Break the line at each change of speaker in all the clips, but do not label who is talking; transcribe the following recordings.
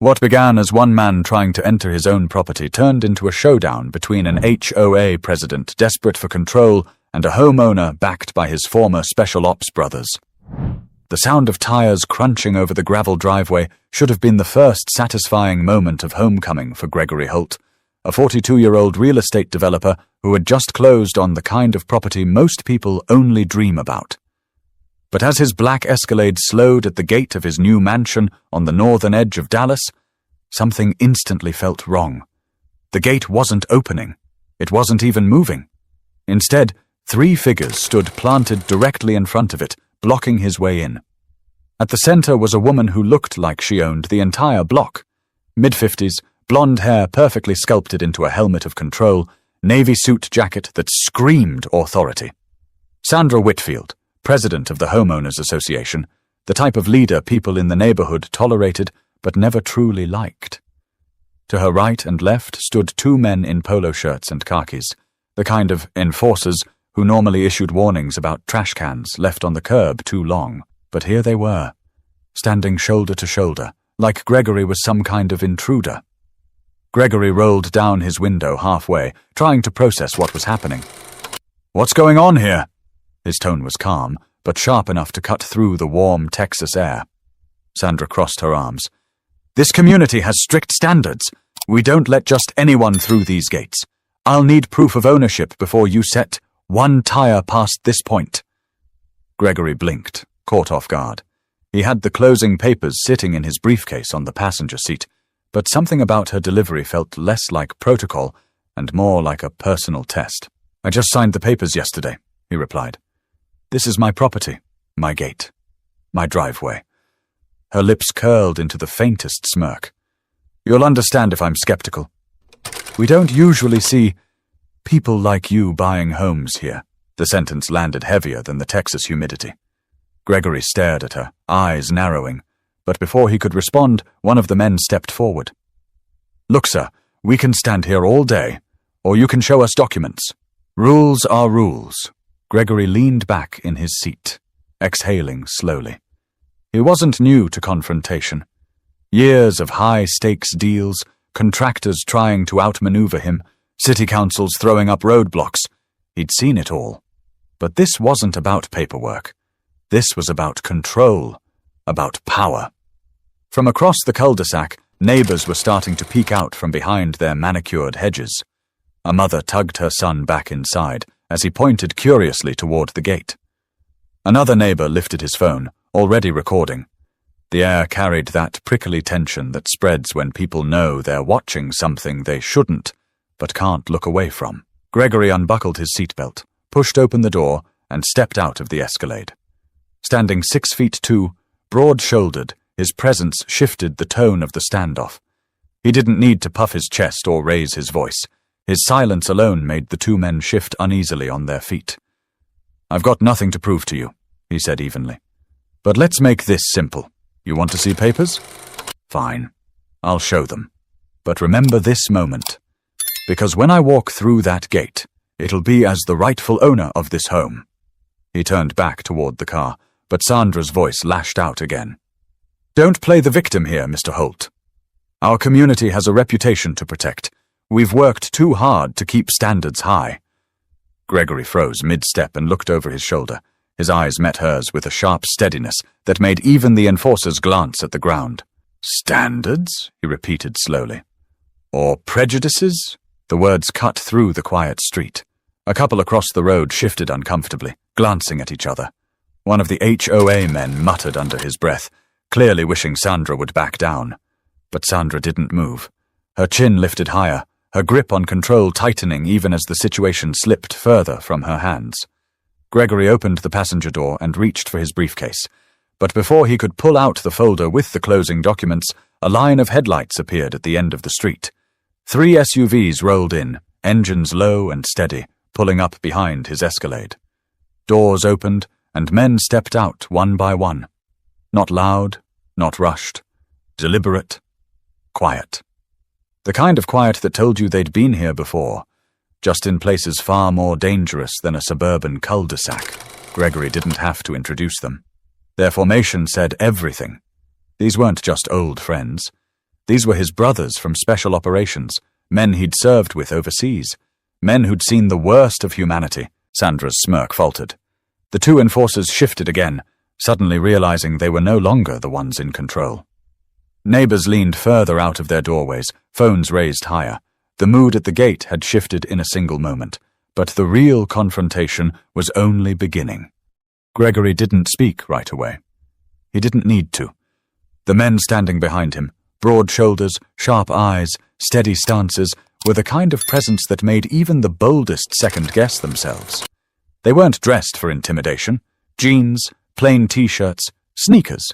What began as one man trying to enter his own property turned into a showdown between an HOA president desperate for control and a homeowner backed by his former special ops brothers. The sound of tires crunching over the gravel driveway should have been the first satisfying moment of homecoming for Gregory Holt, a 42-year-old real estate developer who had just closed on the kind of property most people only dream about. But as his black Escalade slowed at the gate of his new mansion on the northern edge of Dallas, something instantly felt wrong. The gate wasn't opening. It wasn't even moving. Instead, 3 figures stood planted directly in front of it, blocking his way in. At the center was a woman who looked like she owned the entire block. Mid-50s, blonde hair perfectly sculpted into a helmet of control, navy suit jacket that screamed authority. Sandra Whitfield, president of the Homeowners Association, the type of leader people in the neighborhood tolerated but never truly liked. To her right and left stood 2 men in polo shirts and khakis, the kind of enforcers who normally issued warnings about trash cans left on the curb too long. But here they were, standing shoulder to shoulder, like Gregory was some kind of intruder. Gregory rolled down his window halfway, trying to process what was happening. "What's going on here?" His tone was calm, but sharp enough to cut through the warm Texas air. Sandra crossed her arms. "This community has strict standards. We don't let just anyone through these gates. I'll need proof of ownership before you set 1 tire past this point." Gregory blinked, caught off guard. He had the closing papers sitting in his briefcase on the passenger seat, but something about her delivery felt less like protocol and more like a personal test. "I just signed the papers yesterday," he replied. "This is my property, my gate, my driveway." Her lips curled into the faintest smirk. "You'll understand if I'm skeptical. We don't usually see people like you buying homes here." The sentence landed heavier than the Texas humidity. Gregory stared at her, eyes narrowing, but before he could respond, one of the men stepped forward. "Look, sir, we can stand here all day, or you can show us documents. Rules are rules." Gregory leaned back in his seat, exhaling slowly. He wasn't new to confrontation. Years of high-stakes deals, contractors trying to outmaneuver him, city councils throwing up roadblocks. He'd seen it all. But this wasn't about paperwork. This was about control, about power. From across the cul-de-sac, neighbors were starting to peek out from behind their manicured hedges. A mother tugged her son back inside as he pointed curiously toward the gate. Another neighbor lifted his phone, already recording. The air carried that prickly tension that spreads when people know they're watching something they shouldn't, but can't look away from. Gregory unbuckled his seatbelt, pushed open the door, and stepped out of the Escalade. Standing 6'2", broad-shouldered, his presence shifted the tone of the standoff. He didn't need to puff his chest or raise his voice. His silence alone made the 2 men shift uneasily on their feet. "I've got nothing to prove to you," he said evenly. "But let's make this simple. You want to see papers? Fine. I'll show them. But remember this moment. Because when I walk through that gate, it'll be as the rightful owner of this home." He turned back toward the car, but Sandra's voice lashed out again. "Don't play the victim here, Mr. Holt. Our community has a reputation to protect. We've worked too hard to keep standards high." Gregory froze mid-step and looked over his shoulder. His eyes met hers with a sharp steadiness that made even the enforcers glance at the ground. "Standards?" he repeated slowly. "Or prejudices?" The words cut through the quiet street. A couple across the road shifted uncomfortably, glancing at each other. One of the HOA men muttered under his breath, clearly wishing Sandra would back down. But Sandra didn't move. Her chin lifted higher, her grip on control tightening even as the situation slipped further from her hands. Gregory opened the passenger door and reached for his briefcase. But before he could pull out the folder with the closing documents, a line of headlights appeared at the end of the street. 3 SUVs rolled in, engines low and steady, pulling up behind his Escalade. Doors opened, and men stepped out one by one. Not loud, not rushed. Deliberate. Quiet. The kind of quiet that told you they'd been here before, just in places far more dangerous than a suburban cul-de-sac. Gregory didn't have to introduce them. Their formation said everything. These weren't just old friends. These were his brothers from Special Operations, men he'd served with overseas, men who'd seen the worst of humanity. Sandra's smirk faltered. The two enforcers shifted again, suddenly realizing they were no longer the ones in control. Neighbors leaned further out of their doorways, phones raised higher. The mood at the gate had shifted in a single moment, but the real confrontation was only beginning. Gregory didn't speak right away. He didn't need to. The men standing behind him, broad shoulders, sharp eyes, steady stances, were the kind of presence that made even the boldest second-guess themselves. They weren't dressed for intimidation. Jeans, plain t-shirts, sneakers.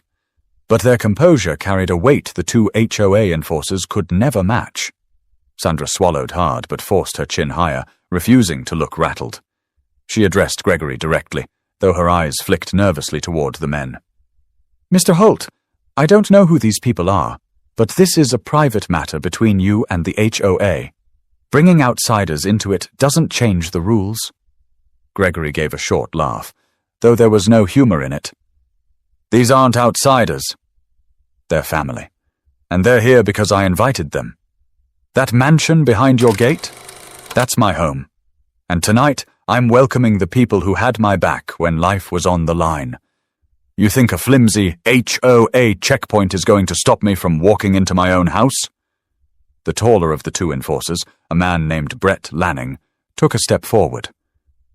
But their composure carried a weight the two HOA enforcers could never match. Sandra swallowed hard but forced her chin higher, refusing to look rattled. She addressed Gregory directly, though her eyes flicked nervously toward the men. "Mr. Holt, I don't know who these people are, but this is a private matter between you and the HOA. Bringing outsiders into it doesn't change the rules." Gregory gave a short laugh, though there was no humor in it. "These aren't outsiders. They're family, and they're here because I invited them. That mansion behind your gate? That's my home. And tonight, I'm welcoming the people who had my back when life was on the line. You think a flimsy HOA checkpoint is going to stop me from walking into my own house?" The taller of the two enforcers, a man named Brett Lanning, took a step forward.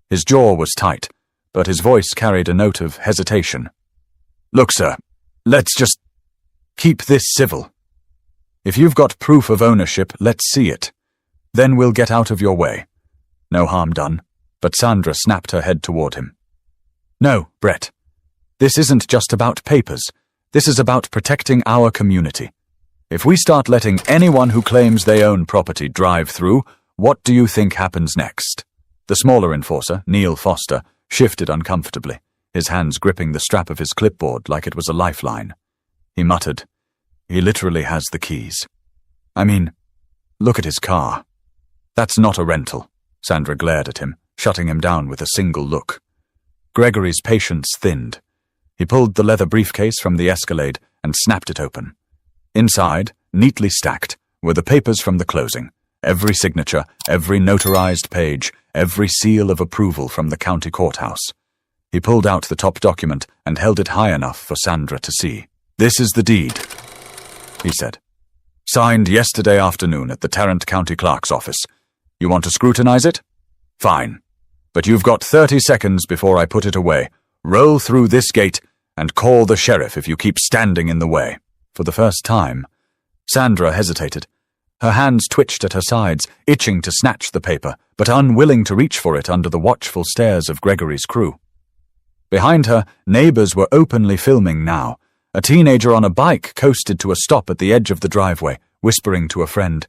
His jaw was tight, but his voice carried a note of hesitation. "Look, sir, let's just keep this civil. If you've got proof of ownership, let's see it. Then we'll get out of your way. No harm done." But Sandra snapped her head toward him. "No, Brett. This isn't just about papers. This is about protecting our community. If we start letting anyone who claims they own property drive through, what do you think happens next?" The smaller enforcer, Neil Foster, shifted uncomfortably, his hands gripping the strap of his clipboard like it was a lifeline. He muttered, "He literally has the keys. I mean, look at his car." "That's not a rental." Sandra glared at him, shutting him down with a single look. Gregory's patience thinned. He pulled the leather briefcase from the Escalade and snapped it open. Inside, neatly stacked, were the papers from the closing, every signature, every notarized page, every seal of approval from the county courthouse. He pulled out the top document and held it high enough for Sandra to see. "This is the deed," he said. "Signed yesterday afternoon at the Tarrant County Clerk's office. You want to scrutinize it? Fine. But you've got 30 seconds before I put it away. Roll through this gate and call the sheriff if you keep standing in the way." For the first time, Sandra hesitated. Her hands twitched at her sides, itching to snatch the paper, but unwilling to reach for it under the watchful stares of Gregory's crew. Behind her, neighbors were openly filming now. A teenager on a bike coasted to a stop at the edge of the driveway, whispering to a friend,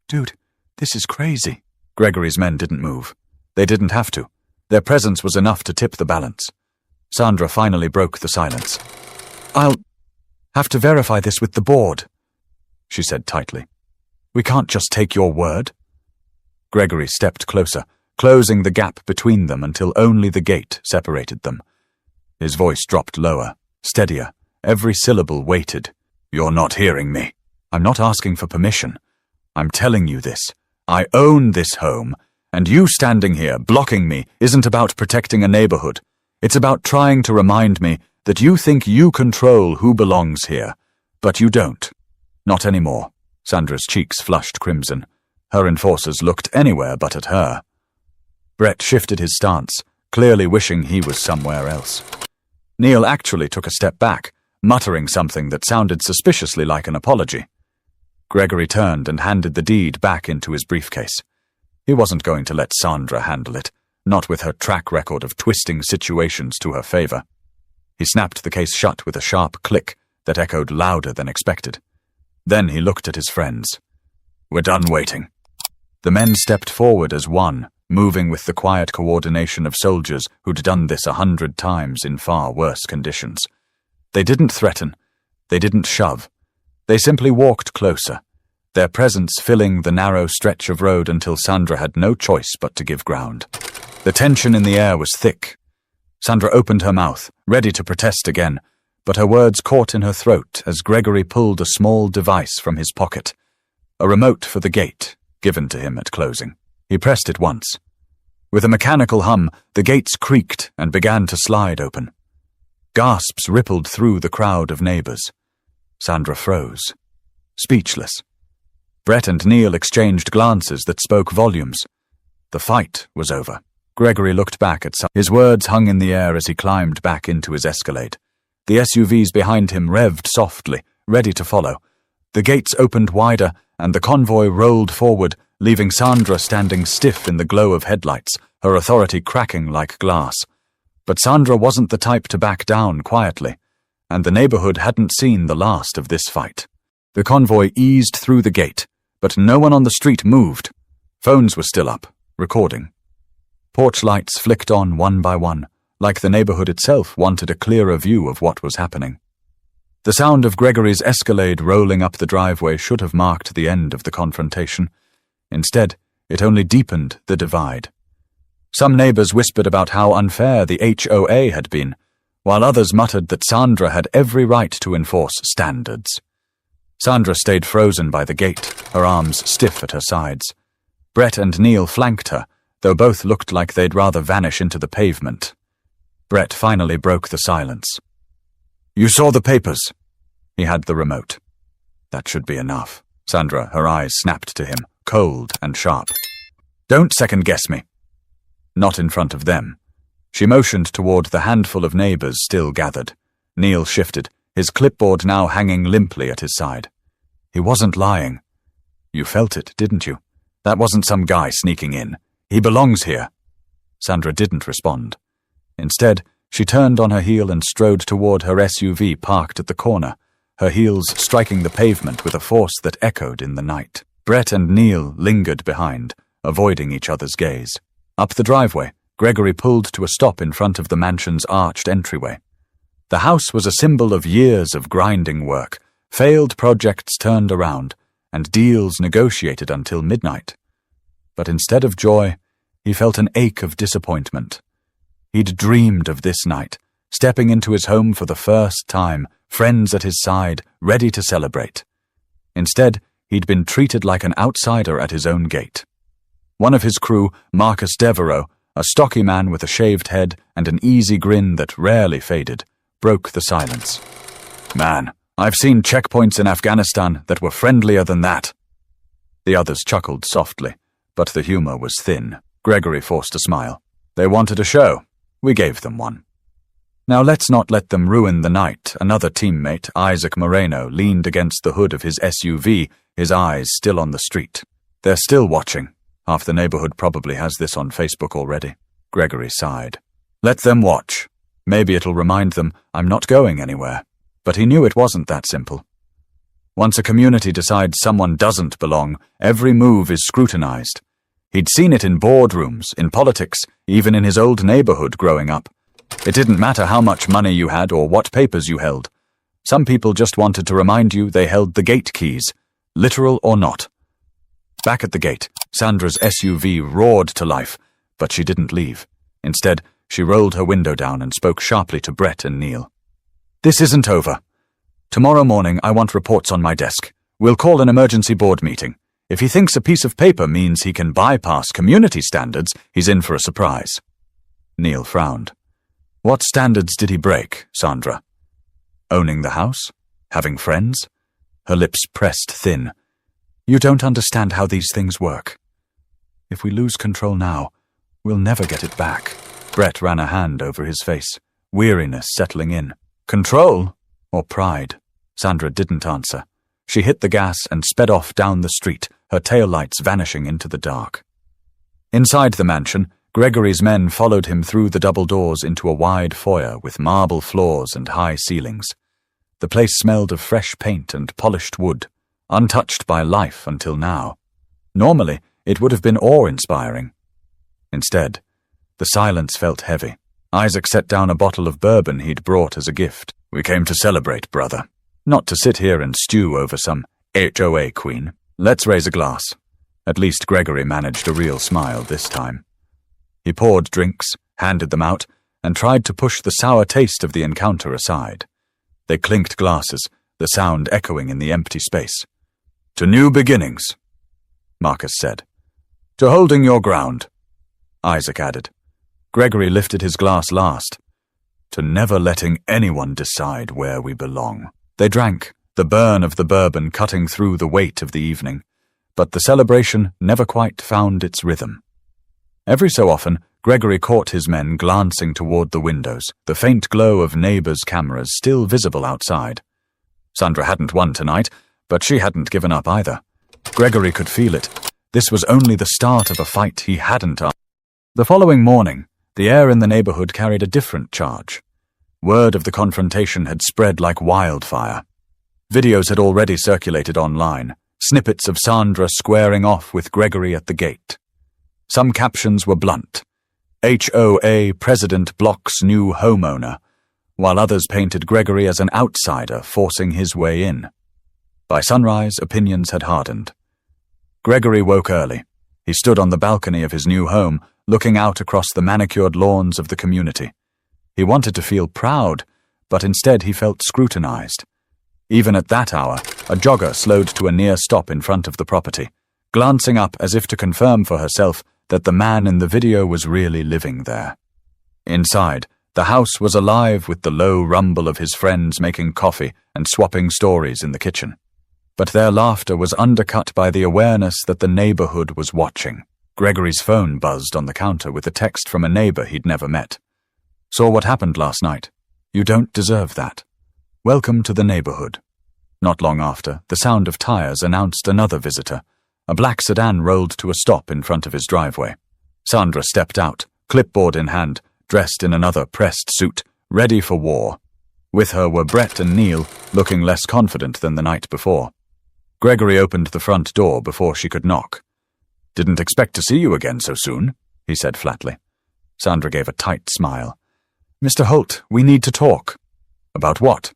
"Dude, this is crazy." Gregory's men didn't move. They didn't have to. Their presence was enough to tip the balance. Sandra finally broke the silence. "I'll have to verify this with the board," she said tightly. "We can't just take your word." Gregory stepped closer, closing the gap between them until only the gate separated them. His voice dropped lower, steadier, every syllable weighted. "You're not hearing me. I'm not asking for permission. I'm telling you this. I own this home, and you standing here blocking me isn't about protecting a neighborhood. It's about trying to remind me that you think you control who belongs here, but you don't. Not anymore." Sandra's cheeks flushed crimson. Her enforcers looked anywhere but at her. Brett shifted his stance, clearly wishing he was somewhere else. Neil actually took a step back, muttering something that sounded suspiciously like an apology. Gregory turned and handed the deed back into his briefcase. He wasn't going to let Sandra handle it, not with her track record of twisting situations to her favor. He snapped the case shut with a sharp click that echoed louder than expected. Then he looked at his friends. "We're done waiting." The men stepped forward as one, moving with the quiet coordination of soldiers who'd done this 100 times in far worse conditions. They didn't threaten. They didn't shove. They simply walked closer, their presence filling the narrow stretch of road until Sandra had no choice but to give ground. The tension in the air was thick. Sandra opened her mouth, ready to protest again, but her words caught in her throat as Gregory pulled a small device from his pocket, a remote for the gate, given to him at closing. He pressed it once. With a mechanical hum, the gates creaked and began to slide open. Gasps rippled through the crowd of neighbors. Sandra froze, speechless. Brett and Neil exchanged glances that spoke volumes. The fight was over. Gregory looked back at his words hung in the air as he climbed back into his Escalade. The SUVs behind him revved softly, ready to follow. The gates opened wider, and the convoy rolled forward, leaving Sandra standing stiff in the glow of headlights, her authority cracking like glass. But Sandra wasn't the type to back down quietly, and the neighborhood hadn't seen the last of this fight. The convoy eased through the gate, but no one on the street moved. Phones were still up, recording. Porch lights flicked on one by one, like the neighborhood itself wanted a clearer view of what was happening. The sound of Gregory's Escalade rolling up the driveway should have marked the end of the confrontation. Instead, it only deepened the divide. Some neighbors whispered about how unfair the HOA had been, while others muttered that Sandra had every right to enforce standards. Sandra stayed frozen by the gate, her arms stiff at her sides. Brett and Neil flanked her, though both looked like they'd rather vanish into the pavement. Brett finally broke the silence. "You saw the papers." He had the remote. "That should be enough." Sandra, her eyes snapped to him, cold and sharp. "Don't second-guess me." Not in front of them. She motioned toward the handful of neighbors still gathered. Neil shifted, his clipboard now hanging limply at his side. He wasn't lying. "You felt it, didn't you? That wasn't some guy sneaking in. He belongs here." Sandra didn't respond. Instead, she turned on her heel and strode toward her SUV parked at the corner, her heels striking the pavement with a force that echoed in the night. Brett and Neil lingered behind, avoiding each other's gaze. Up the driveway, Gregory pulled to a stop in front of the mansion's arched entryway. The house was a symbol of years of grinding work, failed projects turned around, and deals negotiated until midnight. But instead of joy, he felt an ache of disappointment. He'd dreamed of this night, stepping into his home for the first time, friends at his side, ready to celebrate. Instead, he'd been treated like an outsider at his own gate. One of his crew, Marcus Devereaux, a stocky man with a shaved head and an easy grin that rarely faded, broke the silence. "Man, I've seen checkpoints in Afghanistan that were friendlier than that." The others chuckled softly, but the humor was thin. Gregory forced a smile. "They wanted a show. We gave them one." "Now let's not let them ruin the night." Another teammate, Isaac Moreno, leaned against the hood of his SUV, his eyes still on the street. "They're still watching. Half the neighborhood probably has this on Facebook already." Gregory sighed. "Let them watch. Maybe it'll remind them I'm not going anywhere." But he knew it wasn't that simple. Once a community decides someone doesn't belong, every move is scrutinized. He'd seen it in boardrooms, in politics, even in his old neighborhood growing up. It didn't matter how much money you had or what papers you held. Some people just wanted to remind you they held the gate keys, literal or not. Back at the gate, Sandra's SUV roared to life, but she didn't leave. Instead, she rolled her window down and spoke sharply to Brett and Neil. "This isn't over. Tomorrow morning I want reports on my desk. We'll call an emergency board meeting. If he thinks a piece of paper means he can bypass community standards, he's in for a surprise." Neil frowned. "What standards did he break, Sandra? Owning the house? Having friends?" Her lips pressed thin. "You don't understand how these things work. If we lose control now, we'll never get it back." Brett ran a hand over his face, weariness settling in. "Control? Or pride?" Sandra didn't answer. She hit the gas and sped off down the street, her taillights vanishing into the dark. Inside the mansion, Gregory's men followed him through the double doors into a wide foyer with marble floors and high ceilings. The place smelled of fresh paint and polished wood, untouched by life until now. Normally, it would have been awe-inspiring. Instead, the silence felt heavy. Isaac set down a bottle of bourbon he'd brought as a gift. "We came to celebrate, brother. Not to sit here and stew over some HOA queen. Let's raise a glass." At least Gregory managed a real smile this time. He poured drinks, handed them out, and tried to push the sour taste of the encounter aside. They clinked glasses, the sound echoing in the empty space. "To new beginnings," Marcus said. "To holding your ground," Isaac added. Gregory lifted his glass last. "To never letting anyone decide where we belong." They drank, the burn of the bourbon cutting through the weight of the evening, but the celebration never quite found its rhythm. Every so often, Gregory caught his men glancing toward the windows, the faint glow of neighbors' cameras still visible outside. Sandra hadn't won tonight, but she hadn't given up either. Gregory could feel it. This was only the start of a fight he hadn't won. The following morning, the air in the neighborhood carried a different charge. Word of the confrontation had spread like wildfire. Videos had already circulated online, snippets of Sandra squaring off with Gregory at the gate. Some captions were blunt. HOA President blocks new homeowner, while others painted Gregory as an outsider forcing his way in. By sunrise, opinions had hardened. Gregory woke early. He stood on the balcony of his new home, looking out across the manicured lawns of the community. He wanted to feel proud, but instead he felt scrutinized. Even at that hour, a jogger slowed to a near stop in front of the property, glancing up as if to confirm for herself that the man in the video was really living there. Inside, the house was alive with the low rumble of his friends making coffee and swapping stories in the kitchen. But their laughter was undercut by the awareness that the neighborhood was watching. Gregory's phone buzzed on the counter with a text from a neighbor he'd never met. "Saw what happened last night. You don't deserve that. Welcome to the neighborhood." Not long after, the sound of tires announced another visitor. A black sedan rolled to a stop in front of his driveway. Sandra stepped out, clipboard in hand, dressed in another pressed suit, ready for war. With her were Brett and Neil, looking less confident than the night before. Gregory opened the front door before she could knock. "Didn't expect to see you again so soon," he said flatly. Sandra gave a tight smile. "Mr. Holt, we need to talk." "About what?"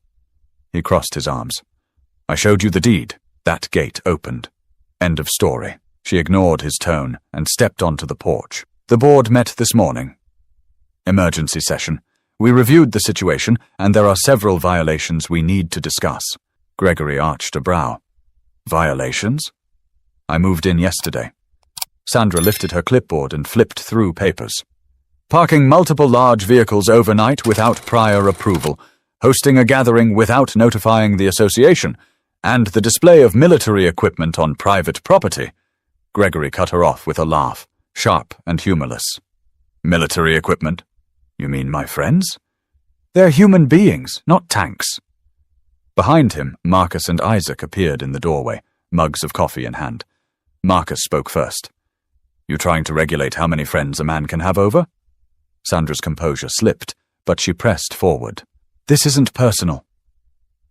He crossed his arms. "I showed you the deed. That gate opened. End of story." She ignored his tone and stepped onto the porch. "The board met this morning. Emergency session. We reviewed the situation, and there are several violations we need to discuss." Gregory arched a brow. "Violations?" "I moved in yesterday." Sandra lifted her clipboard and flipped through papers. "Parking multiple large vehicles overnight without prior approval, hosting a gathering without notifying the association, and the display of military equipment on private property." Gregory cut her off with a laugh, sharp and humorless. "Military equipment? You mean my friends? They're human beings, not tanks." Behind him, Marcus and Isaac appeared in the doorway, mugs of coffee in hand. Marcus spoke first. "You trying to regulate how many friends a man can have over?" Sandra's composure slipped, but she pressed forward. "This isn't personal.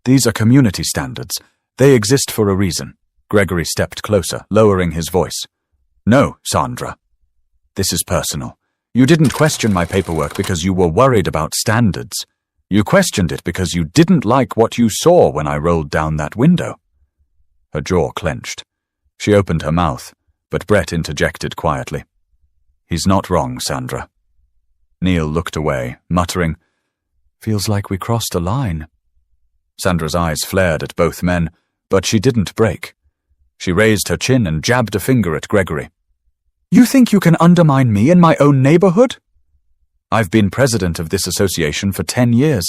These are community standards. They exist for a reason." Gregory stepped closer, lowering his voice. "No, Sandra. This is personal. You didn't question my paperwork because you were worried about standards. You questioned it because you didn't like what you saw when I rolled down that window." Her jaw clenched. She opened her mouth, but Brett interjected quietly. "He's not wrong, Sandra." Neil looked away, muttering, "Feels like we crossed a line." Sandra's eyes flared at both men, but she didn't break. She raised her chin and jabbed a finger at Gregory. "You think you can undermine me in my own neighborhood?" "I've been president of this association for 10 years.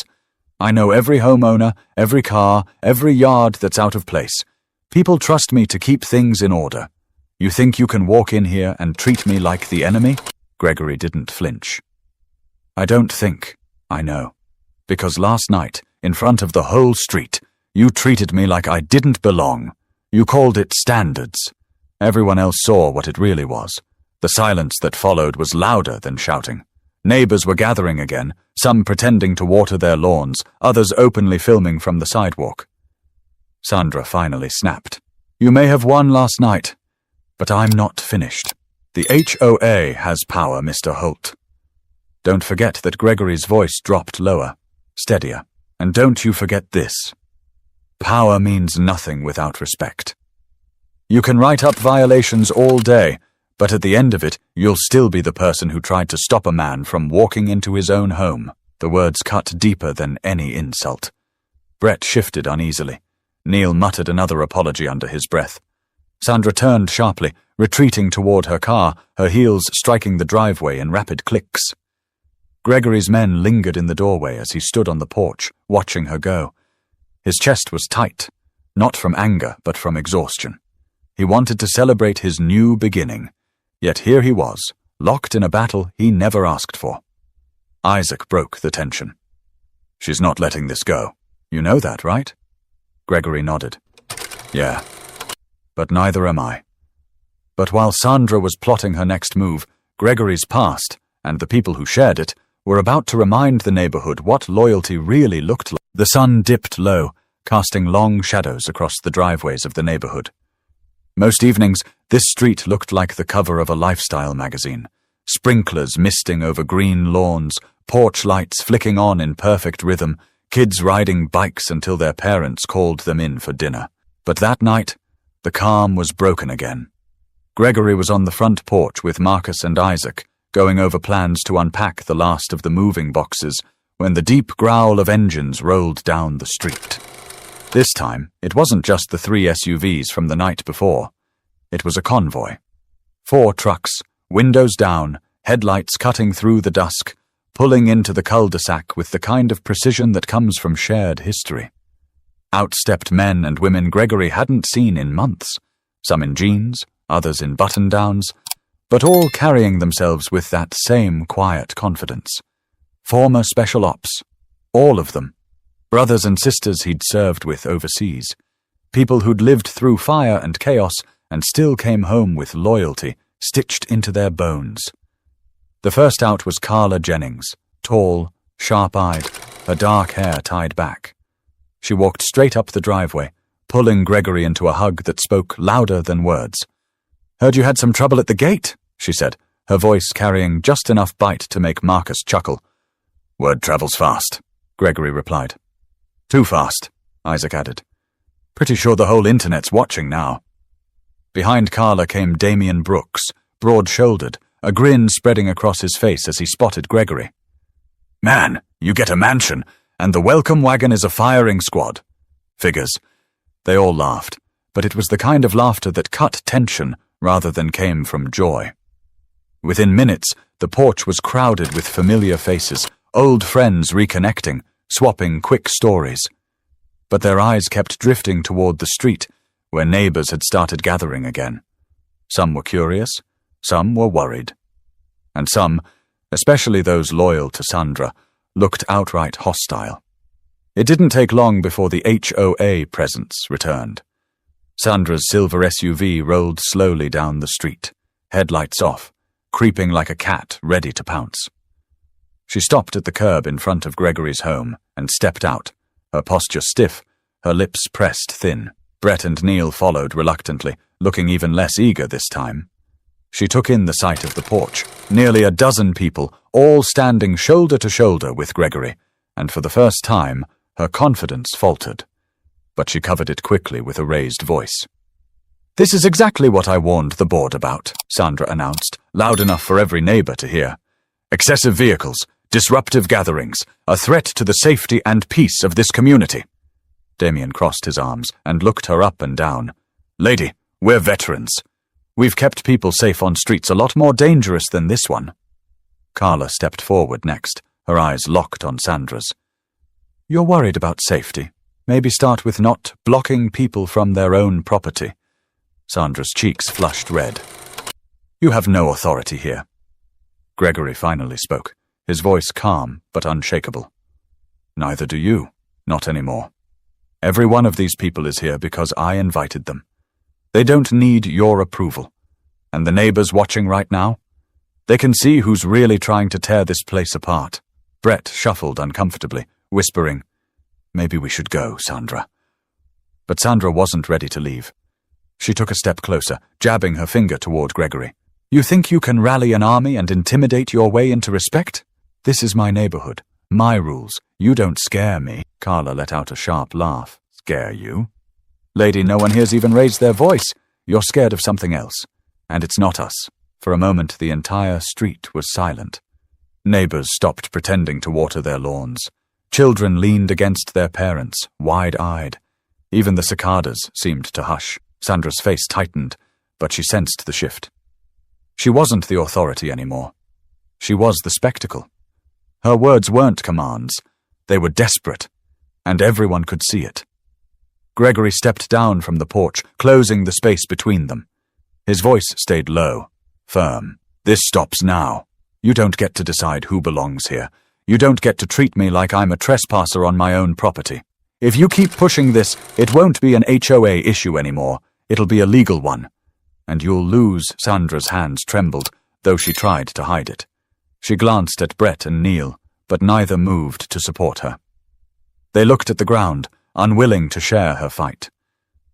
I know every homeowner, every car, every yard that's out of place. People trust me to keep things in order. You think you can walk in here and treat me like the enemy?" Gregory didn't flinch. "I don't think. I know. Because last night, in front of the whole street, you treated me like I didn't belong. You called it standards. Everyone else saw what it really was. The silence that followed was louder than shouting. Neighbors were gathering again, some pretending to water their lawns, others openly filming from the sidewalk. Sandra finally snapped. "You may have won last night, but I'm not finished. The HOA has power, Mr. Holt." Don't forget that Gregory's voice dropped lower, steadier. "And don't you forget this. Power means nothing without respect. You can write up violations all day, but at the end of it, you'll still be the person who tried to stop a man from walking into his own home." The words cut deeper than any insult. Brett shifted uneasily. Neil muttered another apology under his breath. Sandra turned sharply, retreating toward her car, her heels striking the driveway in rapid clicks. Gregory's men lingered in the doorway as he stood on the porch, watching her go. His chest was tight, not from anger, but from exhaustion. He wanted to celebrate his new beginning, yet here he was, locked in a battle he never asked for. Isaac broke the tension. "She's not letting this go. You know that, right?" Gregory nodded. "Yeah, but neither am I." But while Sandra was plotting her next move, Gregory's past, and the people who shared it, were about to remind the neighborhood what loyalty really looked like. The sun dipped low, casting long shadows across the driveways of the neighborhood. Most evenings, this street looked like the cover of a lifestyle magazine. Sprinklers misting over green lawns, porch lights flicking on in perfect rhythm, kids riding bikes until their parents called them in for dinner. But that night, the calm was broken again. Gregory was on the front porch with Marcus and Isaac, going over plans to unpack the last of the moving boxes, when the deep growl of engines rolled down the street. This time, it wasn't just the 3 SUVs from the night before. It was a convoy. 4 trucks, windows down, headlights cutting through the dusk, pulling into the cul-de-sac with the kind of precision that comes from shared history. Out stepped men and women Gregory hadn't seen in months, some in jeans, others in button-downs, but all carrying themselves with that same quiet confidence. Former special ops, all of them. Brothers and sisters he'd served with overseas. People who'd lived through fire and chaos and still came home with loyalty stitched into their bones. The first out was Carla Jennings, tall, sharp-eyed, her dark hair tied back. She walked straight up the driveway, pulling Gregory into a hug that spoke louder than words. "Heard you had some trouble at the gate," she said, her voice carrying just enough bite to make Marcus chuckle. "Word travels fast," Gregory replied. "Too fast," Isaac added. "Pretty sure the whole internet's watching now." Behind Carla came Damien Brooks, broad-shouldered, a grin spreading across his face as he spotted Gregory. "Man, you get a mansion, and the welcome wagon is a firing squad." Figures. They all laughed, but it was the kind of laughter that cut tension rather than came from joy. Within minutes, the porch was crowded with familiar faces, old friends reconnecting, swapping quick stories. But their eyes kept drifting toward the street, where neighbors had started gathering again. Some were curious, some were worried. And some, especially those loyal to Sandra, looked outright hostile. It didn't take long before the HOA presence returned. Sandra's silver SUV rolled slowly down the street, headlights off, creeping like a cat ready to pounce. She stopped at the curb in front of Gregory's home and stepped out, her posture stiff, her lips pressed thin. Brett and Neil followed reluctantly, looking even less eager this time. She took in the sight of the porch, nearly a dozen people, all standing shoulder to shoulder with Gregory, and for the first time, her confidence faltered. But she covered it quickly with a raised voice. "This is exactly what I warned the board about," Sandra announced, loud enough for every neighbor to hear. "Excessive vehicles, disruptive gatherings, a threat to the safety and peace of this community." Damien crossed his arms and looked her up and down. "Lady, we're veterans. We've kept people safe on streets a lot more dangerous than this one." Carla stepped forward next, her eyes locked on Sandra's. "You're worried about safety. Maybe start with not blocking people from their own property." Sandra's cheeks flushed red. "You have no authority here." Gregory finally spoke, his voice calm but unshakable. "Neither do you. Not anymore. Every one of these people is here because I invited them. They don't need your approval. And the neighbors watching right now? They can see who's really trying to tear this place apart." Brett shuffled uncomfortably, whispering, "Maybe we should go, Sandra." But Sandra wasn't ready to leave. She took a step closer, jabbing her finger toward Gregory. "You think you can rally an army and intimidate your way into respect? This is my neighborhood, my rules. You don't scare me." Carla let out a sharp laugh. "Scare you? Lady, no one here's even raised their voice. You're scared of something else. And it's not us." For a moment, the entire street was silent. Neighbors stopped pretending to water their lawns. Children leaned against their parents, wide-eyed. Even the cicadas seemed to hush. Sandra's face tightened, but she sensed the shift. She wasn't the authority anymore. She was the spectacle. Her words weren't commands. They were desperate, and everyone could see it. Gregory stepped down from the porch, closing the space between them. His voice stayed low, firm. "This stops now. You don't get to decide who belongs here. You don't get to treat me like I'm a trespasser on my own property. If you keep pushing this, it won't be an HOA issue anymore. It'll be a legal one. And you'll lose." Sandra's hands trembled, though she tried to hide it. She glanced at Brett and Neil, but neither moved to support her. They looked at the ground, unwilling to share her fight.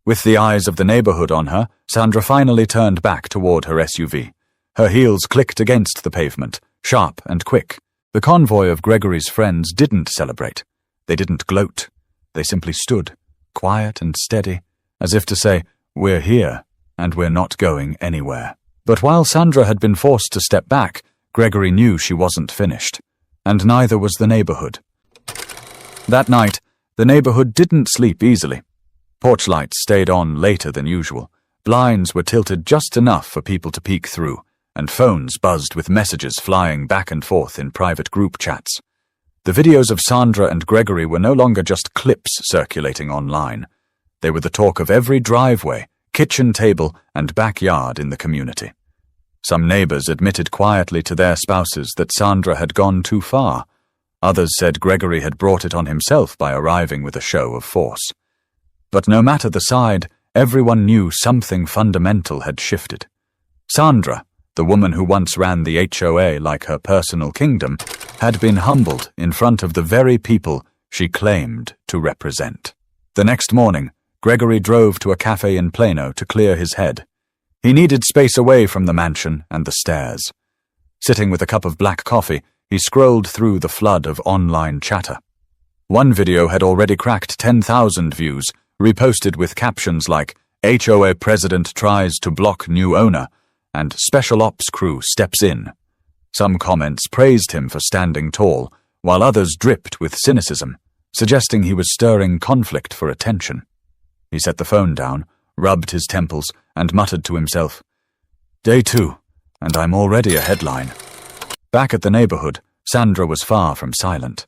With the eyes of the neighborhood on her, Sandra finally turned back toward her SUV. Her heels clicked against the pavement, sharp and quick. The convoy of Gregory's friends didn't celebrate. They didn't gloat. They simply stood, quiet and steady, as if to say, "We're here, and we're not going anywhere." But while Sandra had been forced to step back, Gregory knew she wasn't finished, and neither was the neighborhood. That night, the neighborhood didn't sleep easily. Porch lights stayed on later than usual. Blinds were tilted just enough for people to peek through, and phones buzzed with messages flying back and forth in private group chats. The videos of Sandra and Gregory were no longer just clips circulating online. They were the talk of every driveway, kitchen table, and backyard in the community. Some neighbors admitted quietly to their spouses that Sandra had gone too far. Others said Gregory had brought it on himself by arriving with a show of force. But no matter the side, everyone knew something fundamental had shifted. Sandra, the woman who once ran the HOA like her personal kingdom, had been humbled in front of the very people she claimed to represent. The next morning, Gregory drove to a cafe in Plano to clear his head. He needed space away from the mansion and the stairs. Sitting with a cup of black coffee, he scrolled through the flood of online chatter. One video had already cracked 10,000 views, reposted with captions like, "HOA president tries to block new owner," and "Special Ops crew steps in." Some comments praised him for standing tall, while others dripped with cynicism, suggesting he was stirring conflict for attention. He set the phone down, rubbed his temples, and muttered to himself, "Day 2, and I'm already a headline." Back at the neighborhood, Sandra was far from silent.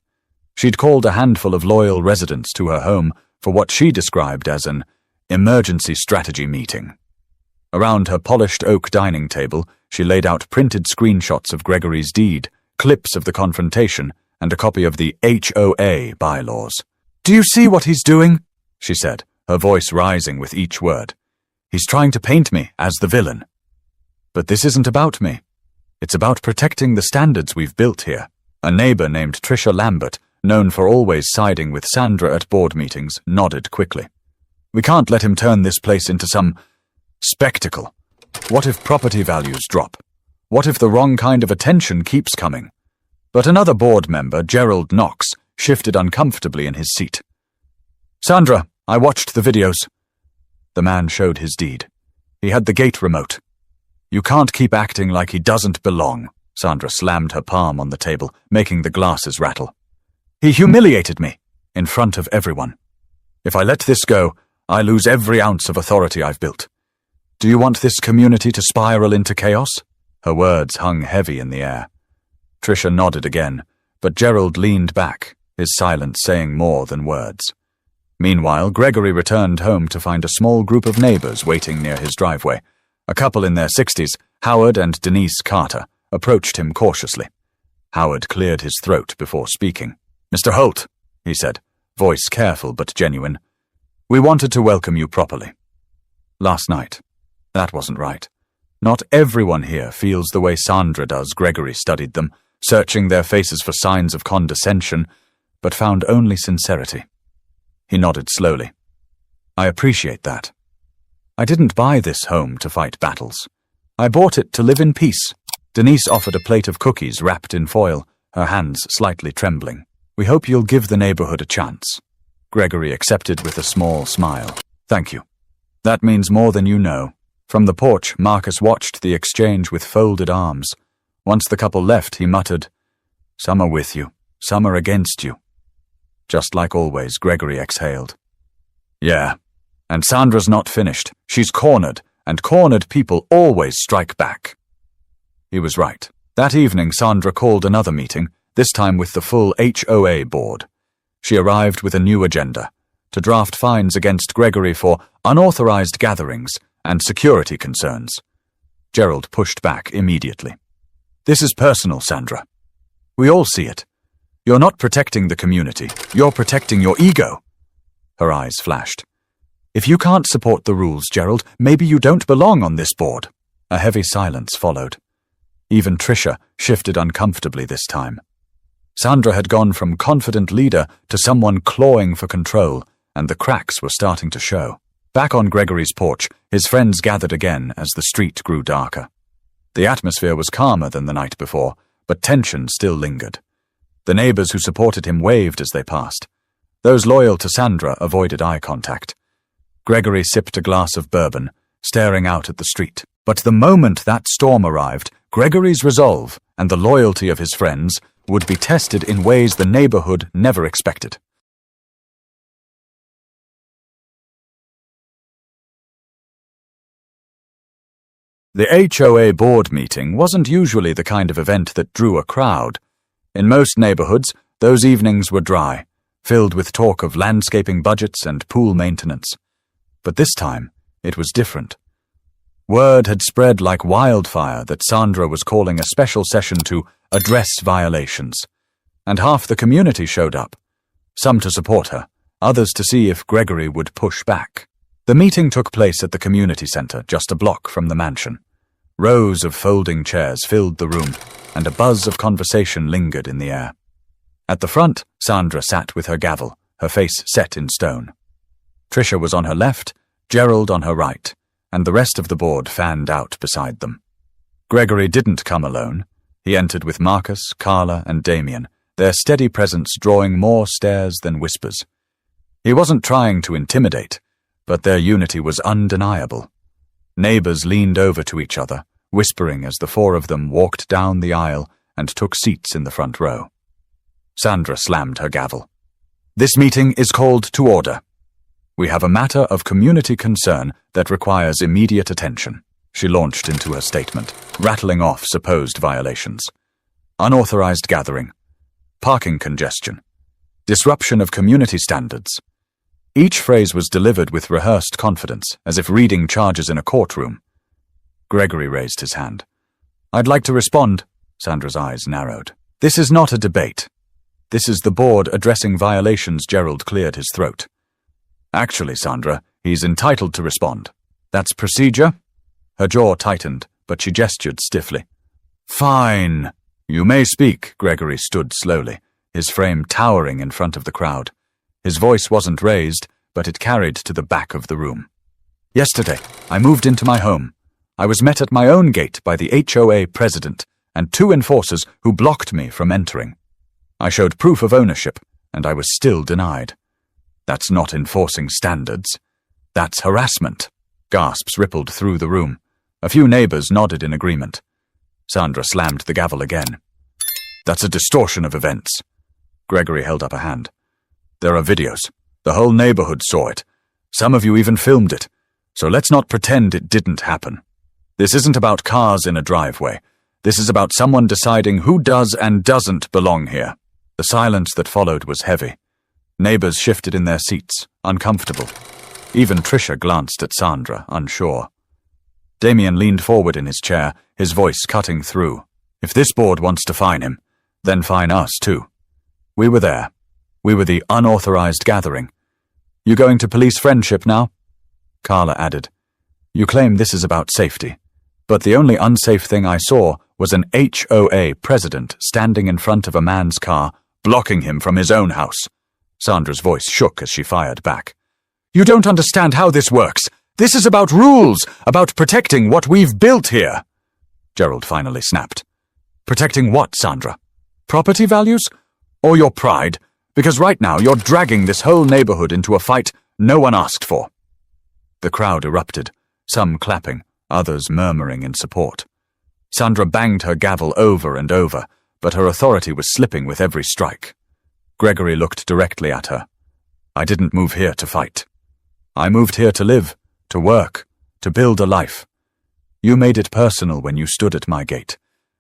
She'd called a handful of loyal residents to her home for what she described as an emergency strategy meeting. Around her polished oak dining table, she laid out printed screenshots of Gregory's deed, clips of the confrontation, and a copy of the HOA bylaws. "Do you see what he's doing?" she said, her voice rising with each word. "He's trying to paint me as the villain. But this isn't about me. It's about protecting the standards we've built here." A neighbor named Trisha Lambert, known for always siding with Sandra at board meetings, nodded quickly. "We can't let him turn this place into some spectacle. What if property values drop? What if the wrong kind of attention keeps coming?" But another board member, Gerald Knox, shifted uncomfortably in his seat. "Sandra, I watched the videos." The man showed his deed. He had the gate remote. "You can't keep acting like he doesn't belong." Sandra slammed her palm on the table, making the glasses rattle. "He humiliated me, in front of everyone. If I let this go, I lose every ounce of authority I've built. Do you want this community to spiral into chaos?" Her words hung heavy in the air. Trisha nodded again, but Gerald leaned back, his silence saying more than words. Meanwhile, Gregory returned home to find a small group of neighbors waiting near his driveway. A couple in their 60s, Howard and Denise Carter, approached him cautiously. Howard cleared his throat before speaking. "Mr. Holt," he said, voice careful but genuine, "we wanted to welcome you properly. Last night, that wasn't right. Not everyone here feels the way Sandra does." Gregory studied them, searching their faces for signs of condescension, but found only sincerity. He nodded slowly. "I appreciate that. I didn't buy this home to fight battles. I bought it to live in peace." Denise offered a plate of cookies wrapped in foil, her hands slightly trembling. "We hope you'll give the neighborhood a chance." Gregory accepted with a small smile. "Thank you. That means more than you know." From the porch, Marcus watched the exchange with folded arms. Once the couple left, he muttered, "Some are with you, some are against you. Just like always, Gregory exhaled. Yeah, and Sandra's not finished. She's cornered, and cornered people always strike back. He was right. That evening, Sandra called another meeting, this time with the full HOA board. She arrived with a new agenda, to draft fines against Gregory for unauthorized gatherings and security concerns. Gerald pushed back immediately. This is personal, Sandra. We all see it. You're not protecting the community. You're protecting your ego. Her eyes flashed. If you can't support the rules, Gerald, maybe you don't belong on this board. A heavy silence followed. Even Tricia shifted uncomfortably this time. Sandra had gone from confident leader to someone clawing for control, and the cracks were starting to show. Back on Gregory's porch, his friends gathered again as the street grew darker. The atmosphere was calmer than the night before, but tension still lingered. The neighbors who supported him waved as they passed. Those loyal to Sandra avoided eye contact. Gregory sipped a glass of bourbon, staring out at the street. But the moment that storm arrived, Gregory's resolve and the loyalty of his friends would be tested in ways the neighborhood never expected. The HOA board meeting wasn't usually the kind of event that drew a crowd. In most neighborhoods, those evenings were dry, filled with talk of landscaping budgets and pool maintenance. But this time, it was different. Word had spread like wildfire that Sandra was calling a special session to address violations, and half the community showed up, some to support her, others to see if Gregory would push back. The meeting took place at the community center, just a block from the mansion. Rows of folding chairs filled the room, and a buzz of conversation lingered in the air. At the front, Sandra sat with her gavel, her face set in stone. Tricia was on her left, Gerald on her right, and the rest of the board fanned out beside them. Gregory didn't come alone. He entered with Marcus, Carla, and Damien, their steady presence drawing more stares than whispers. He wasn't trying to intimidate, but their unity was undeniable. Neighbors leaned over to each other, whispering as the four of them walked down the aisle and took seats in the front row. Sandra slammed her gavel. This meeting is called to order. We have a matter of community concern that requires immediate attention. She launched into her statement, rattling off supposed violations. Unauthorized gathering, parking congestion, disruption of community standards. Each phrase was delivered with rehearsed confidence, as if reading charges in a courtroom. Gregory raised his hand. I'd like to respond. Sandra's eyes narrowed. This is not a debate. This is the board addressing violations. Gerald cleared his throat. Actually, Sandra, he's entitled to respond. That's procedure? Her jaw tightened, but she gestured stiffly. Fine. You may speak. Gregory stood slowly, his frame towering in front of the crowd. His voice wasn't raised, but it carried to the back of the room. Yesterday, I moved into my home. I was met at my own gate by the HOA president and 2 enforcers who blocked me from entering. I showed proof of ownership, and I was still denied. That's not enforcing standards. That's harassment. Gasps rippled through the room. A few neighbors nodded in agreement. Sandra slammed the gavel again. That's a distortion of events. Gregory held up a hand. There are videos. The whole neighborhood saw it. Some of you even filmed it. So let's not pretend it didn't happen. This isn't about cars in a driveway. This is about someone deciding who does and doesn't belong here. The silence that followed was heavy. Neighbors shifted in their seats, uncomfortable. Even Tricia glanced at Sandra, unsure. Damien leaned forward in his chair, his voice cutting through. If this board wants to fine him, then fine us too. We were there. We were the unauthorized gathering. You going to police friendship now? Carla added. You claim this is about safety, but the only unsafe thing I saw was an HOA president standing in front of a man's car, blocking him from his own house. Sandra's voice shook as she fired back. You don't understand how this works. This is about rules, about protecting what we've built here. Gerald finally snapped. Protecting what, Sandra? Property values? Or your pride? Because right now you're dragging this whole neighborhood into a fight no one asked for. The crowd erupted, some clapping, others murmuring in support. Sandra banged her gavel over and over, but her authority was slipping with every strike. Gregory looked directly at her. "I didn't move here to fight. I moved here to live, to work, to build a life. You made it personal when you stood at my gate,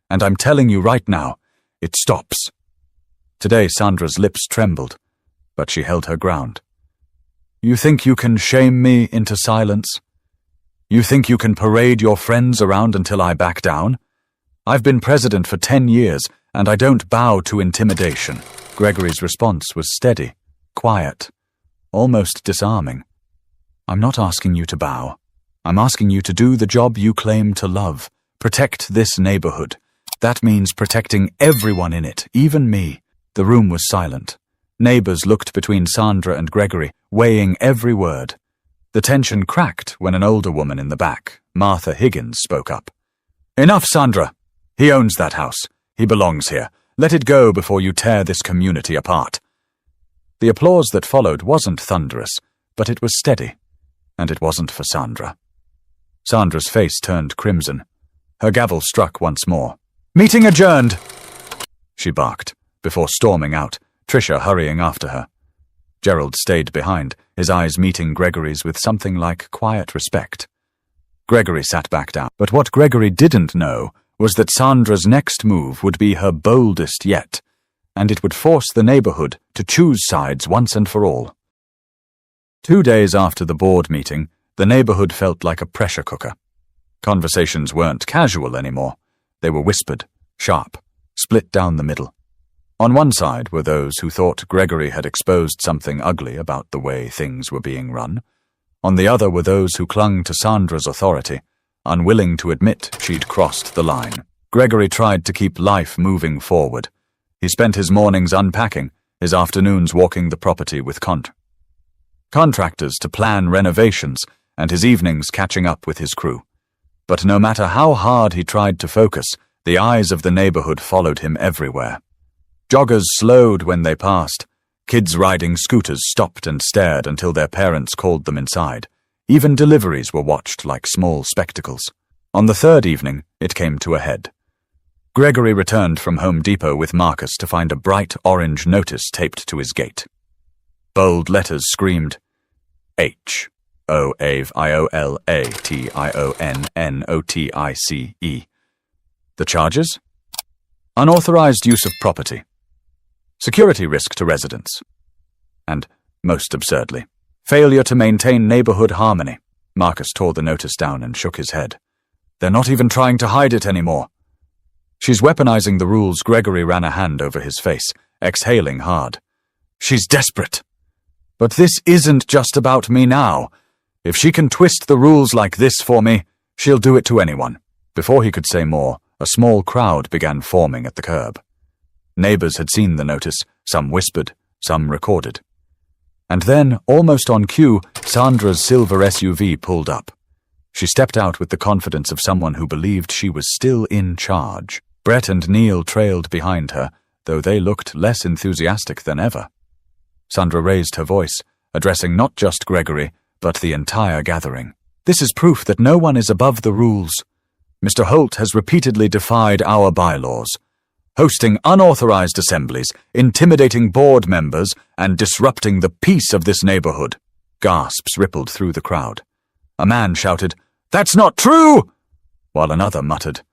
and I'm telling you right now, it stops." Today Sandra's lips trembled, but she held her ground. "You think you can shame me into silence? You think you can parade your friends around until I back down? I've been president for 10 years, and I don't bow to intimidation." Gregory's response was steady, quiet, almost disarming. "I'm not asking you to bow. I'm asking you to do the job you claim to love. Protect this neighborhood. That means protecting everyone in it, even me." The room was silent. Neighbors looked between Sandra and Gregory, weighing every word. The tension cracked when an older woman in the back, Martha Higgins, spoke up. "Enough, Sandra. He owns that house. He belongs here. Let it go before you tear this community apart." The applause that followed wasn't thunderous, but it was steady, and it wasn't for Sandra. Sandra's face turned crimson. Her gavel struck once more. "Meeting adjourned," she barked, before storming out, Tricia hurrying after her. Gerald stayed behind, his eyes meeting Gregory's with something like quiet respect. Gregory sat back down, but what Gregory didn't know was that Sandra's next move would be her boldest yet, and it would force the neighborhood to choose sides once and for all. 2 days after the board meeting, the neighborhood felt like a pressure cooker. Conversations weren't casual anymore. They were whispered, sharp, split down the middle. On one side were those who thought Gregory had exposed something ugly about the way things were being run. On the other were those who clung to Sandra's authority, unwilling to admit she'd crossed the line. Gregory tried to keep life moving forward. He spent his mornings unpacking, his afternoons walking the property with contractors to plan renovations, and his evenings catching up with his crew. But no matter how hard he tried to focus, the eyes of the neighborhood followed him everywhere. Joggers slowed when they passed. Kids riding scooters stopped and stared until their parents called them inside. Even deliveries were watched like small spectacles. On the third evening, it came to a head. Gregory returned from Home Depot with Marcus to find a bright orange notice taped to his gate. Bold letters screamed, HOAVIOLATIONNOTICE. The charges? Unauthorized use of property. Security risk to residents. And, most absurdly, failure to maintain neighborhood harmony. Marcus tore the notice down and shook his head. They're not even trying to hide it anymore. She's weaponizing the rules. Gregory ran a hand over his face, exhaling hard. She's desperate. But this isn't just about me now. If she can twist the rules like this for me, she'll do it to anyone. Before he could say more, a small crowd began forming at the curb. Neighbors had seen the notice, some whispered, some recorded. And then, almost on cue, Sandra's silver SUV pulled up. She stepped out with the confidence of someone who believed she was still in charge. Brett and Neil trailed behind her, though they looked less enthusiastic than ever. Sandra raised her voice, addressing not just Gregory, but the entire gathering. "This is proof that no one is above the rules. Mr. Holt has repeatedly defied our bylaws, hosting unauthorized assemblies, intimidating board members, and disrupting the peace of this neighborhood." Gasps rippled through the crowd. A man shouted, "That's not true!" while another muttered,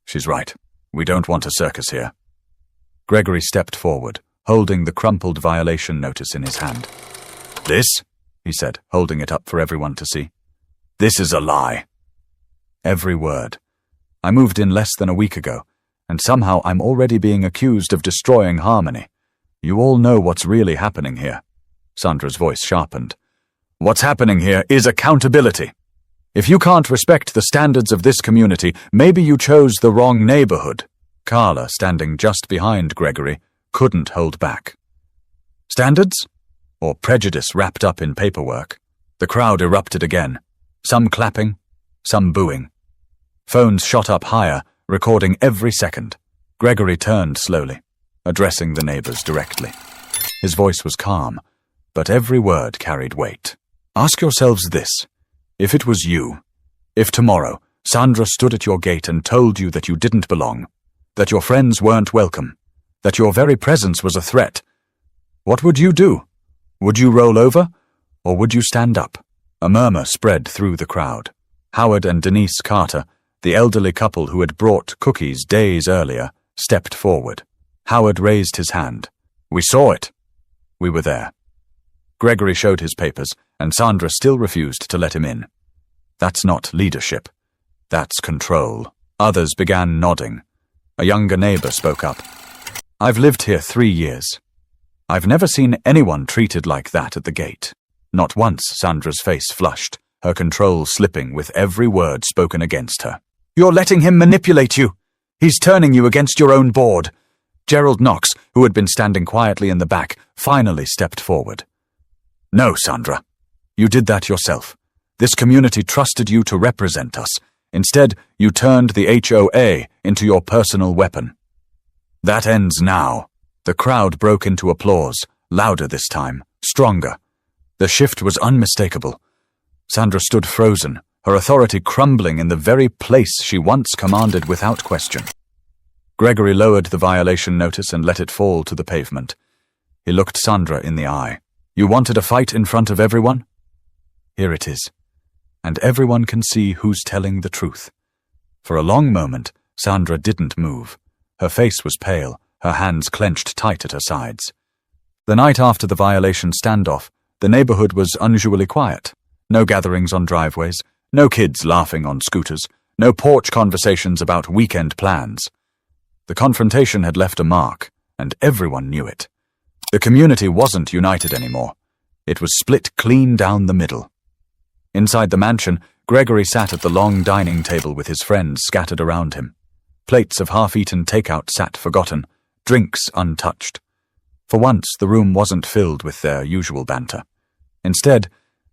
"She's right. We don't want a circus here." Gregory stepped forward, holding the crumpled violation notice in his hand. "This," he said, holding it up for everyone to see. "This is a lie." Every word. "I moved in less than a week ago, and somehow I'm already being accused of destroying harmony. You all know what's really happening here." Sandra's voice sharpened. "What's happening here is accountability. If you can't respect the standards of this community, maybe you chose the wrong neighborhood." Carla, standing just behind Gregory, couldn't hold back. Standards? Or prejudice wrapped up in paperwork? The crowd erupted again, some clapping, some booing. Phones shot up higher, recording every second. Gregory turned slowly, addressing the neighbors directly. His voice was calm, but every word carried weight. "Ask yourselves this. If it was you, if tomorrow Sandra stood at your gate and told you that you didn't belong, that your friends weren't welcome, that your very presence was a threat, What would you do? Would you roll over, or would you stand up? A murmur spread through the crowd. Howard and Denise Carter, the elderly couple who had brought cookies days earlier, stepped forward. Howard raised his hand. We saw it. We were there. Gregory showed his papers, and Sandra still refused to let him in. That's not leadership. That's control. Others began nodding. A younger neighbor spoke up. I've lived here 3 years. I've never seen anyone treated like that at the gate. Not once. Sandra's face flushed, her control slipping with every word spoken against her. You're letting him manipulate you. He's turning you against your own board. Gerald Knox, who had been standing quietly in the back, finally stepped forward. No, Sandra. You did that yourself. This community trusted you to represent us. Instead, you turned the HOA into your personal weapon. That ends now. The crowd broke into applause, louder this time, stronger. The shift was unmistakable. Sandra stood frozen, her authority crumbling in the very place she once commanded without question. Gregory lowered the violation notice and let it fall to the pavement. He looked Sandra in the eye. You wanted a fight in front of everyone? Here it is. And everyone can see who's telling the truth. For a long moment, Sandra didn't move. Her face was pale, her hands clenched tight at her sides. The night after the violation standoff, the neighborhood was unusually quiet. No gatherings on driveways, no kids laughing on scooters, no porch conversations about weekend plans. The confrontation had left a mark, and everyone knew it. The community wasn't united anymore. It was split clean down the middle. Inside the mansion, Gregory sat at the long dining table with his friends scattered around him. Plates of half-eaten takeout sat forgotten, drinks untouched. For once, the room wasn't filled with their usual banter. Instead,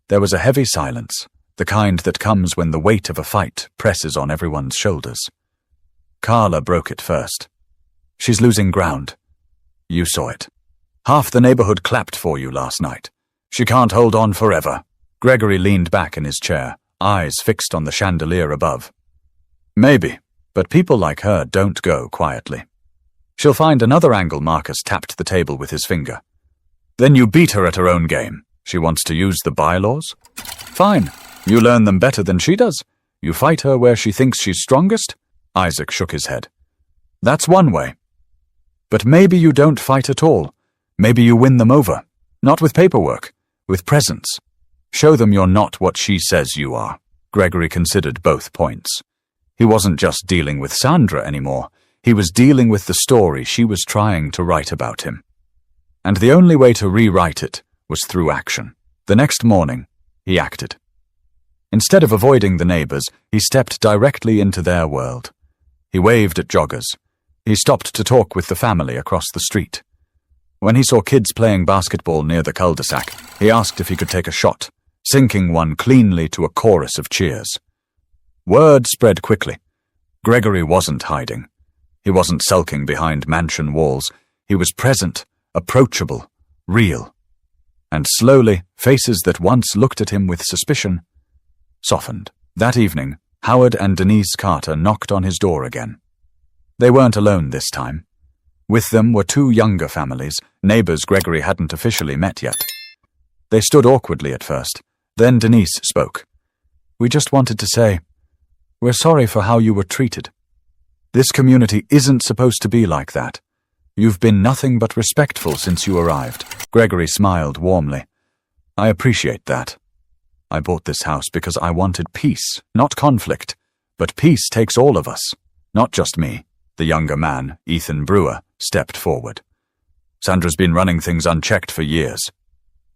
there was a heavy silence, the kind that comes when the weight of a fight presses on everyone's shoulders. Carla broke it first. She's losing ground. You saw it. Half the neighborhood clapped for you last night. She can't hold on forever. Gregory leaned back in his chair, eyes fixed on the chandelier above. Maybe, but people like her don't go quietly. She'll find another angle. Marcus tapped the table with his finger. Then you beat her at her own game. She wants to use the bylaws? Fine. You learn them better than she does. You fight her where she thinks she's strongest? Isaac shook his head. That's one way. But maybe you don't fight at all. Maybe you win them over. Not with paperwork, with presence. Show them you're not what she says you are. Gregory considered both points. He wasn't just dealing with Sandra anymore. He was dealing with the story she was trying to write about him. And the only way to rewrite it was through action. The next morning, he acted. Instead of avoiding the neighbors, he stepped directly into their world. He waved at joggers. He stopped to talk with the family across the street. When he saw kids playing basketball near the cul-de-sac, he asked if he could take a shot, sinking one cleanly to a chorus of cheers. Word spread quickly. Gregory wasn't hiding. He wasn't sulking behind mansion walls. He was present, approachable, real. And slowly, faces that once looked at him with suspicion softened. That evening, Howard and Denise Carter knocked on his door again. They weren't alone this time. With them were two younger families, neighbors Gregory hadn't officially met yet. They stood awkwardly at first. Then Denise spoke. We just wanted to say, we're sorry for how you were treated. This community isn't supposed to be like that. You've been nothing but respectful since you arrived. Gregory smiled warmly. I appreciate that. I bought this house because I wanted peace, not conflict. But peace takes all of us, not just me. The younger man, Ethan Brewer, stepped forward. Sandra's been running things unchecked for years.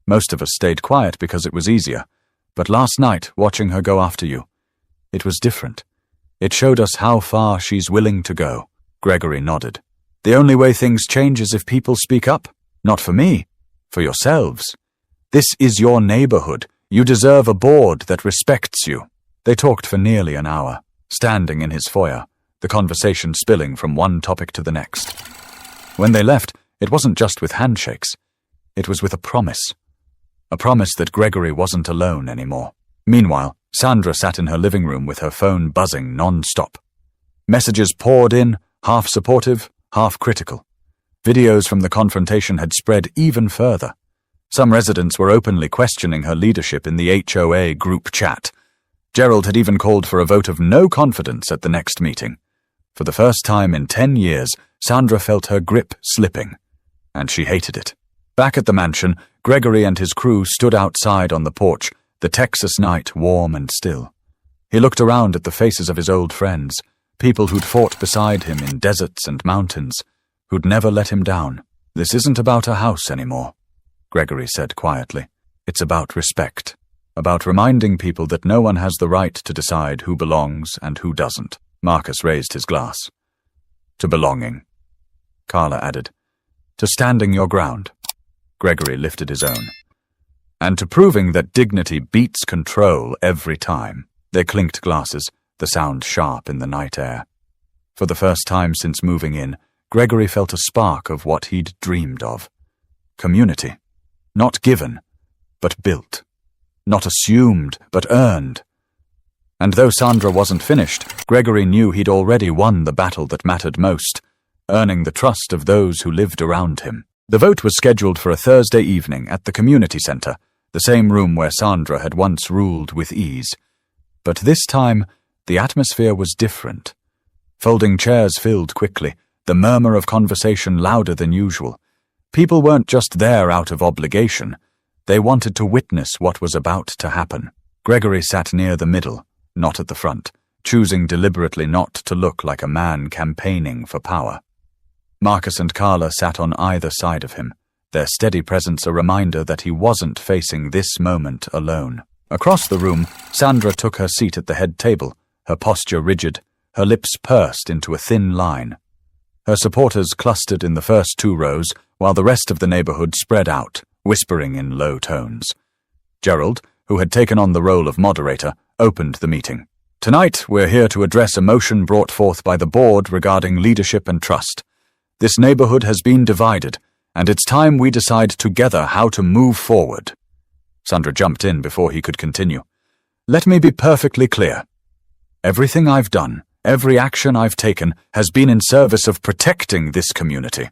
Most of us stayed quiet because it was easier. But last night, watching her go after you, it was different. It showed us how far she's willing to go. Gregory nodded. The only way things change is if people speak up. Not for me, for yourselves. This is your neighborhood. You deserve a board that respects you. They talked for nearly an hour, standing in his foyer, the conversation spilling from one topic to the next. When they left, it wasn't just with handshakes. It was with a promise. A promise that Gregory wasn't alone anymore. Meanwhile, Sandra sat in her living room with her phone buzzing non-stop. Messages poured in, half supportive, half critical. Videos from the confrontation had spread even further. Some residents were openly questioning her leadership in the HOA group chat. Gerald had even called for a vote of no confidence at the next meeting. For the first time in 10 years, Sandra felt her grip slipping, and she hated it. Back at the mansion, Gregory and his crew stood outside on the porch, the Texas night warm and still. He looked around at the faces of his old friends, people who'd fought beside him in deserts and mountains, who'd never let him down. "This isn't about a house anymore," Gregory said quietly. "It's about respect, about reminding people that no one has the right to decide who belongs and who doesn't." Marcus raised his glass. "To belonging," Carla added. "To standing your ground." Gregory lifted his own. "And to proving that dignity beats control every time." They clinked glasses, the sound sharp in the night air. For the first time since moving in, Gregory felt a spark of what he'd dreamed of. Community. Not given, but built. Not assumed, but earned. And though Sandra wasn't finished, Gregory knew he'd already won the battle that mattered most, earning the trust of those who lived around him. The vote was scheduled for a Thursday evening at the community center, the same room where Sandra had once ruled with ease. But this time, the atmosphere was different. Folding chairs filled quickly, the murmur of conversation louder than usual. People weren't just there out of obligation. They wanted to witness what was about to happen. Gregory sat near the middle, not at the front, choosing deliberately not to look like a man campaigning for power. Marcus and Carla sat on either side of him, their steady presence a reminder that he wasn't facing this moment alone. Across the room, Sandra took her seat at the head table, her posture rigid, her lips pursed into a thin line. Her supporters clustered in the first 2 rows, while the rest of the neighborhood spread out, whispering in low tones. Gerald, who had taken on the role of moderator, opened the meeting. "Tonight, we're here to address a motion brought forth by the board regarding leadership and trust. This neighborhood has been divided, and it's time we decide together how to move forward." Sandra jumped in before he could continue. "Let me be perfectly clear. Everything I've done, every action I've taken, has been in service of protecting this community.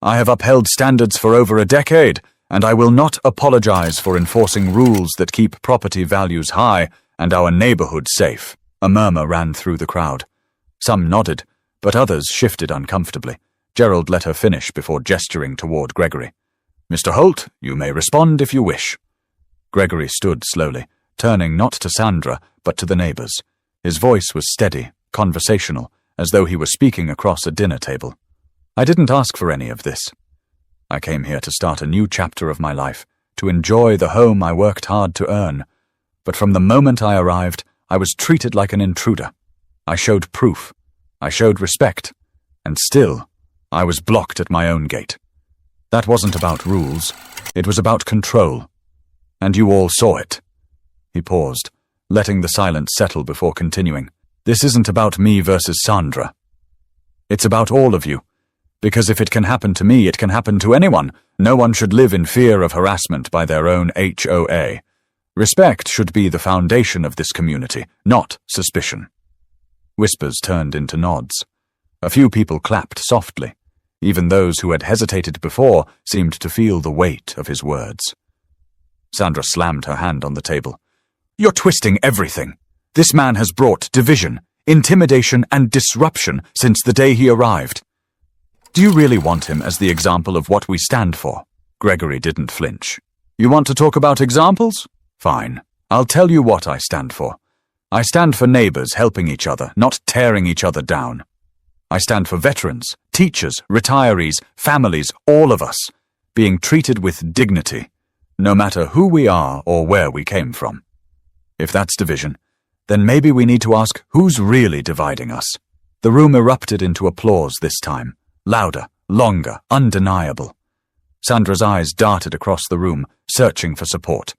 I have upheld standards for over a decade, and I will not apologize for enforcing rules that keep property values high and our neighborhood safe." A murmur ran through the crowd. Some nodded, but others shifted uncomfortably. Gerald let her finish before gesturing toward Gregory. "Mr. Holt, you may respond if you wish." Gregory stood slowly, turning not to Sandra, but to the neighbors. His voice was steady, conversational, as though he were speaking across a dinner table. "I didn't ask for any of this. I came here to start a new chapter of my life, to enjoy the home I worked hard to earn. But from the moment I arrived, I was treated like an intruder. I showed proof. I showed respect. And still, I was blocked at my own gate. That wasn't about rules. It was about control. And you all saw it." He paused, letting the silence settle before continuing. "This isn't about me versus Sandra. It's about all of you. Because if it can happen to me, it can happen to anyone. No one should live in fear of harassment by their own HOA. Respect should be the foundation of this community, not suspicion." Whispers turned into nods. A few people clapped softly. Even those who had hesitated before seemed to feel the weight of his words. Sandra slammed her hand on the table. "You're twisting everything. This man has brought division, intimidation, and disruption since the day he arrived. Do you really want him as the example of what we stand for?" Gregory didn't flinch. "You want to talk about examples? Fine. I'll tell you what I stand for. I stand for neighbors helping each other, not tearing each other down. I stand for veterans, teachers, retirees, families, all of us, being treated with dignity, no matter who we are or where we came from. If that's division, then maybe we need to ask who's really dividing us." The room erupted into applause this time, louder, longer, undeniable. Sandra's eyes darted across the room, searching for support,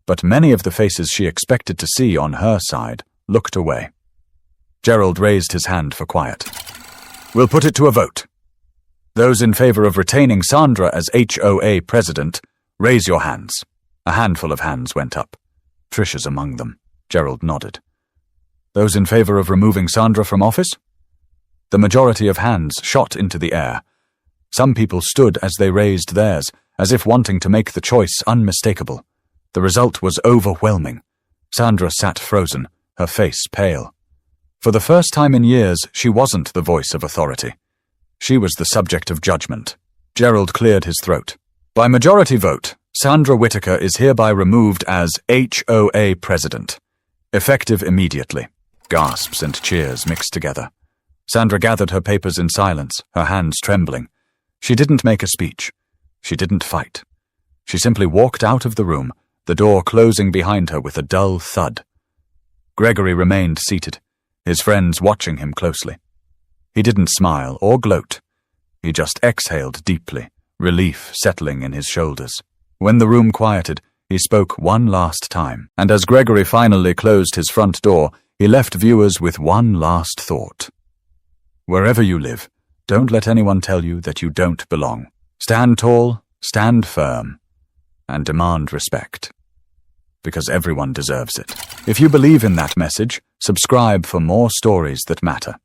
but many of the faces she expected to see on her side looked away. Gerald raised his hand for quiet. "We'll put it to a vote. Those in favor of retaining Sandra as HOA president, raise your hands." A handful of hands went up. Trisha's among them. Gerald nodded. "Those in favor of removing Sandra from office?" The majority of hands shot into the air. Some people stood as they raised theirs, as if wanting to make the choice unmistakable. The result was overwhelming. Sandra sat frozen, her face pale. For the first time in years, she wasn't the voice of authority. She was the subject of judgment. Gerald cleared his throat. By majority vote, Sandra Whitaker is hereby removed as HOA president. Effective immediately. Gasps and cheers mixed together. Sandra gathered her papers in silence, her hands trembling. She didn't make a speech. She didn't fight. She simply walked out of the room, the door closing behind her with a dull thud. Gregory remained seated, his friends watching him closely. He didn't smile or gloat. He just exhaled deeply, relief settling in his shoulders. When the room quieted, he spoke one last time, and as Gregory finally closed his front door, he left viewers with one last thought. Wherever you live, don't let anyone tell you that you don't belong. Stand tall, stand firm, and demand respect. Because everyone deserves it. If you believe in that message, subscribe for more stories that matter.